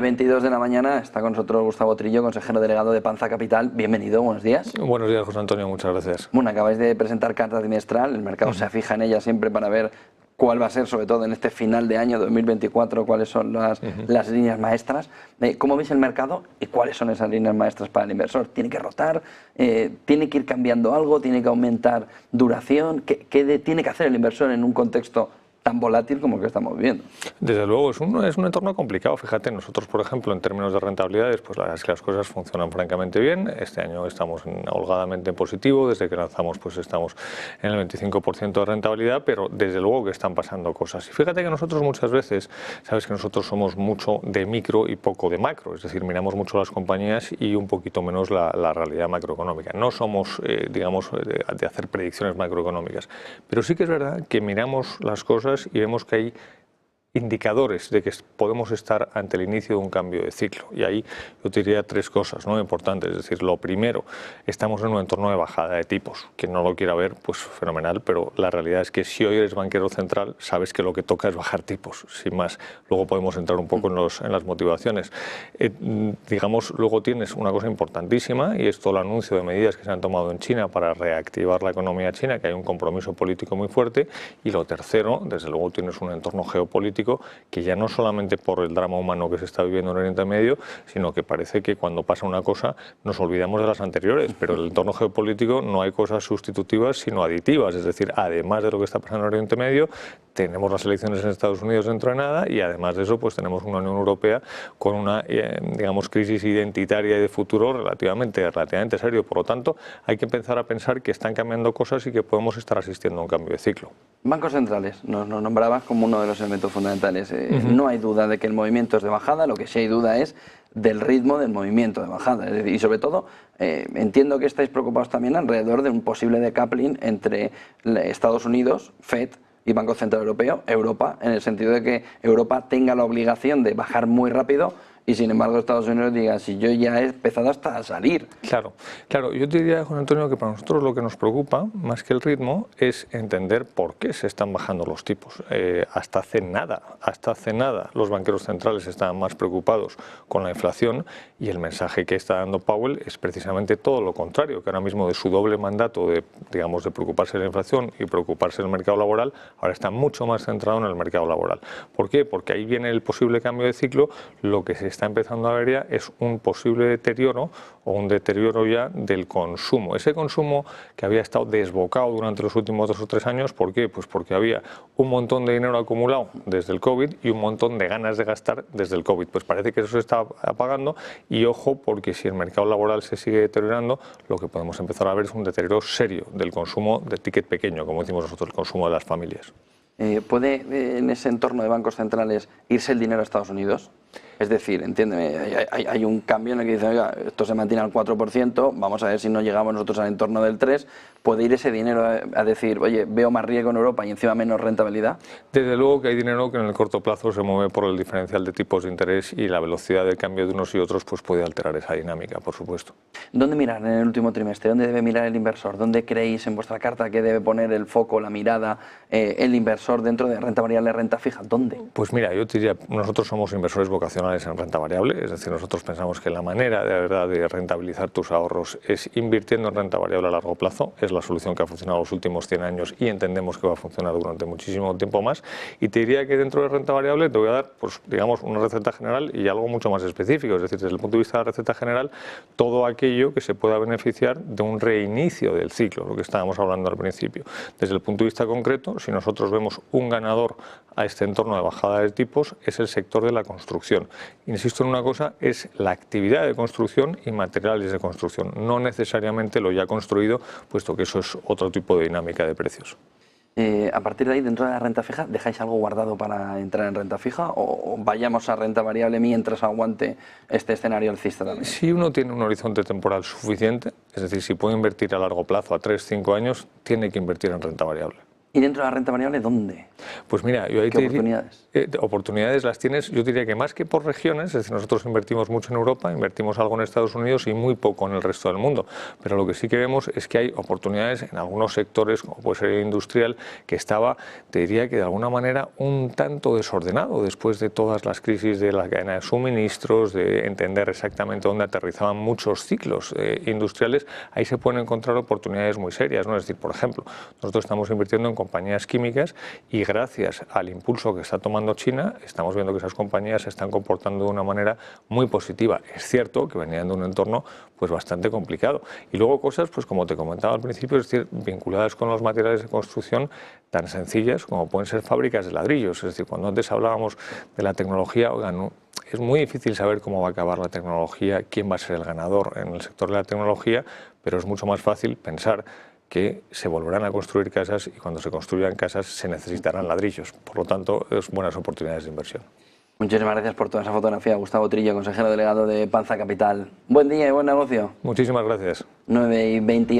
22 de la mañana está con nosotros Gustavo Trillo, consejero delegado de Panza Capital. Bienvenido, buenos días. Buenos días, José Antonio, muchas gracias. Bueno, acabáis de presentar carta trimestral, el mercado se fija en ella siempre para ver cuál va a ser, sobre todo en este final de año 2024, cuáles son las líneas maestras. ¿Cómo veis el mercado y cuáles son esas líneas maestras para el inversor? ¿Tiene que rotar? ¿Tiene que ir cambiando algo? ¿Tiene que aumentar duración? ¿Qué tiene que hacer el inversor en un contexto tan volátil como el que estamos viviendo? Desde luego, es un entorno complicado. Fíjate, nosotros, por ejemplo, en términos de rentabilidades, pues la verdad es que las cosas funcionan francamente bien. Este año estamos holgadamente en positivo, desde que lanzamos pues estamos en el 25% de rentabilidad, pero desde luego que están pasando cosas. Y fíjate que nosotros muchas veces, sabes que nosotros somos mucho de micro y poco de macro, es decir, miramos mucho las compañías y un poquito menos la realidad macroeconómica. No somos, digamos, de hacer predicciones macroeconómicas, pero sí que es verdad que miramos las cosas y vemos que hay indicadores de que podemos estar ante el inicio de un cambio de ciclo. Y ahí yo te diría tres cosas, ¿no?, importantes. Es decir, lo primero, estamos en un entorno de bajada de tipos. Quien no lo quiera ver, pues fenomenal, pero la realidad es que si hoy eres banquero central, sabes que lo que toca es bajar tipos, sin más. Luego podemos entrar un poco en las motivaciones. Digamos, luego tienes una cosa importantísima, y es todo el anuncio de medidas que se han tomado en China para reactivar la economía china, que hay un compromiso político muy fuerte. Y lo tercero, desde luego tienes un entorno geopolítico que ya no solamente por el drama humano que se está viviendo en Oriente Medio, sino que parece que cuando pasa una cosa nos olvidamos de las anteriores, pero en el entorno geopolítico no hay cosas sustitutivas sino aditivas, es decir, además de lo que está pasando en Oriente Medio, tenemos las elecciones en Estados Unidos dentro de nada, y además de eso pues tenemos una Unión Europea con una digamos crisis identitaria y de futuro relativamente serio. Por lo tanto, hay que empezar a pensar que están cambiando cosas y que podemos estar asistiendo a un cambio de ciclo. Bancos centrales, nos nombrabas como uno de los elementos fundamentales. No hay duda de que el movimiento es de bajada, lo que sí hay duda es del ritmo del movimiento de bajada. Es decir, y sobre todo, entiendo que estáis preocupados también alrededor de un posible decoupling entre Estados Unidos, FED, y Banco Central Europeo, Europa, en el sentido de que Europa tenga la obligación de bajar muy rápido y sin embargo Estados Unidos diga, si yo ya he empezado hasta a salir. Claro, yo te diría, Juan Antonio, que para nosotros lo que nos preocupa, más que el ritmo, es entender por qué se están bajando los tipos. Hasta hace nada, los banqueros centrales estaban más preocupados con la inflación, y el mensaje que está dando Powell es precisamente todo lo contrario, que ahora mismo de su doble mandato de preocuparse de la inflación y preocuparse del mercado laboral, ahora está mucho más centrado en el mercado laboral. ¿Por qué? Porque ahí viene el posible cambio de ciclo. Lo que se está empezando a ver ya es un posible deterioro o un deterioro ya del consumo. Ese consumo que había estado desbocado durante los últimos 2 o 3 años, ¿por qué? Pues porque había un montón de dinero acumulado desde el COVID y un montón de ganas de gastar desde el COVID. Pues parece que eso se está apagando, y ojo, porque si el mercado laboral se sigue deteriorando, lo que podemos empezar a ver es un deterioro serio del consumo de ticket pequeño, como decimos nosotros, el consumo de las familias. ¿Puede en ese entorno de bancos centrales irse el dinero a Estados Unidos? Es decir, entiéndeme, hay un cambio en el que dicen, oiga, esto se mantiene al 4%, vamos a ver si no llegamos nosotros al entorno del 3%, ¿puede ir ese dinero a decir, oye, veo más riesgo en Europa y encima menos rentabilidad? Desde luego que hay dinero que en el corto plazo se mueve por el diferencial de tipos de interés, y la velocidad de cambio de unos y otros pues puede alterar esa dinámica, por supuesto. ¿Dónde mirar en el último trimestre? ¿Dónde debe mirar el inversor? ¿Dónde creéis en vuestra carta que debe poner el foco, la mirada, el inversor dentro de renta variable, renta fija? ¿Dónde? Pues mira, yo te diría, nosotros somos inversores vocacionales en renta variable, es decir, nosotros pensamos que la manera de verdad de rentabilizar tus ahorros es invirtiendo en renta variable a largo plazo. Es la solución que ha funcionado los últimos 100 años y entendemos que va a funcionar durante muchísimo tiempo más. Y te diría que dentro de renta variable te voy a dar, pues digamos, una receta general y algo mucho más específico. Es decir, desde el punto de vista de la receta general, todo aquello que se pueda beneficiar de un reinicio del ciclo, lo que estábamos hablando al principio. Desde el punto de vista concreto, si nosotros vemos un ganador a este entorno de bajada de tipos, es el sector de la construcción. Insisto en una cosa, es la actividad de construcción y materiales de construcción, no necesariamente lo ya construido, puesto que eso es otro tipo de dinámica de precios. A partir de ahí, dentro de la renta fija, ¿dejáis algo guardado para entrar en renta fija o vayamos a renta variable mientras aguante este escenario alcista también? Si uno tiene un horizonte temporal suficiente, es decir, si puede invertir a largo plazo, a 3-5 años, tiene que invertir en renta variable. ¿Y dentro de la renta variable dónde? Pues mira, yo ahí ¿Qué oportunidades? Oportunidades las tienes, yo diría que más que por regiones, es decir, nosotros invertimos mucho en Europa, invertimos algo en Estados Unidos y muy poco en el resto del mundo. Pero lo que sí que vemos es que hay oportunidades en algunos sectores, como puede ser el industrial, que estaba, te diría que de alguna manera, un tanto desordenado después de todas las crisis de la cadena de suministros, de entender exactamente dónde aterrizaban muchos ciclos industriales. Ahí se pueden encontrar oportunidades muy serias, ¿no? Es decir, por ejemplo, nosotros estamos invirtiendo en compañías químicas y gracias al impulso que está tomando China, estamos viendo que esas compañías se están comportando de una manera muy positiva. Es cierto que venían de un entorno pues bastante complicado. Y luego cosas, pues como te comentaba al principio, es decir, vinculadas con los materiales de construcción tan sencillas como pueden ser fábricas de ladrillos. Es decir, cuando antes hablábamos de la tecnología, oigan, ¿no? Es muy difícil saber cómo va a acabar la tecnología, quién va a ser el ganador en el sector de la tecnología, pero es mucho más fácil pensar que se volverán a construir casas y cuando se construyan casas se necesitarán ladrillos. Por lo tanto, es buenas oportunidades de inversión. Muchísimas gracias por toda esa fotografía. Gustavo Trillo, consejero delegado de Panza Capital. Buen día y buen negocio. Muchísimas gracias. 9:20.